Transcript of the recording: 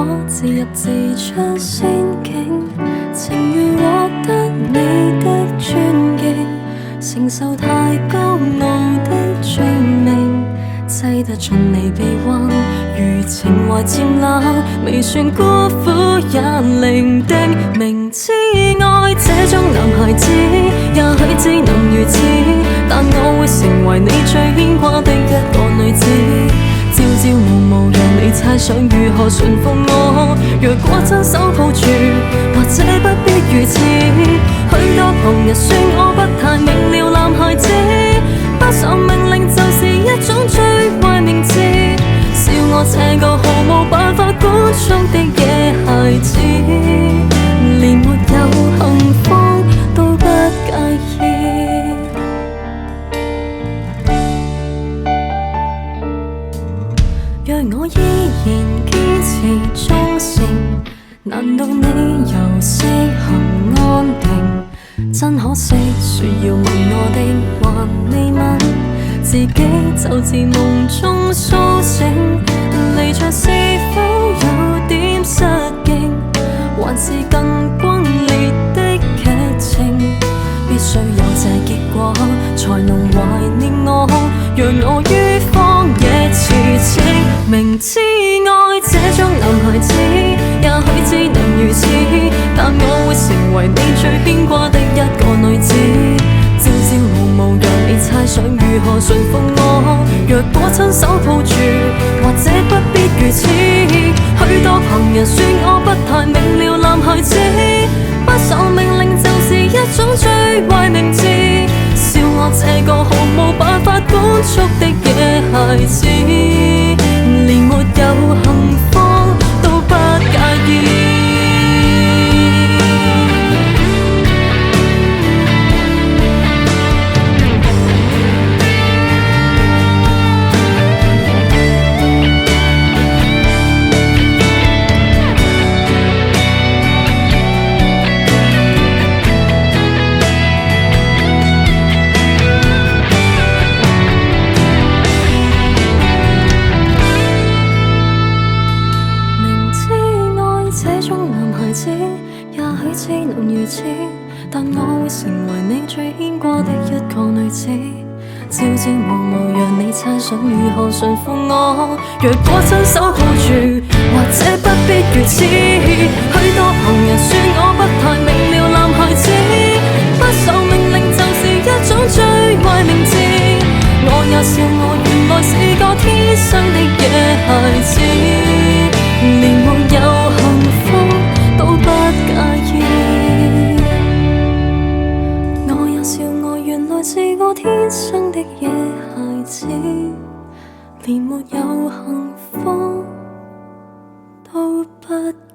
可自入自出仙境，情願獲得你的尊敬，承受太高傲的罪名，擠得進你臂彎，如情懷漸冷，未算孤苦也伶仃。明知愛這種男孩子，也許只能如此，但我會成為你最牽掛的一個女子。朝朝暮暮讓你猜想如何馴服我，若果親手抱住，或者不必如此。許多旁人說我不太明了男孩子，不受命令就是一種最壞名字，笑我這個毫無辦法管束的野孩子，連沒有幸福都不介意。若我依然堅持忠誠，難道你又適合安定？真可惜，說要問我的還未問，自己就自夢中甦醒。離場是否有點失敬，還是更轟烈的劇情？必須有這結果，才能懷念我，讓我於荒野馳騁。明知愛這種男孩子，也許只能如此，但我會成為你最牽掛的一個女子。朝朝暮暮讓你猜想如何馴服我，若果親手抱住，或者不必如此。許多旁人說我不太明了男孩子，不受命令就是一種最壞名字，笑我這個毫無辦法管束的野孩子，連沒有幸福都不介意。也許只能如此，但我會成為你最牽掛的一個女子。朝朝暮暮讓你猜想如何馴服我，若果親手抱住，或者不必如此。許多旁人說我不太明了男孩子，不受命令就是一種最壞名字。我也笑我原來是個天生的野孩子，連沒有幸福都不介意。我也笑我原來是個天生的野孩子，連沒有幸福都不介意。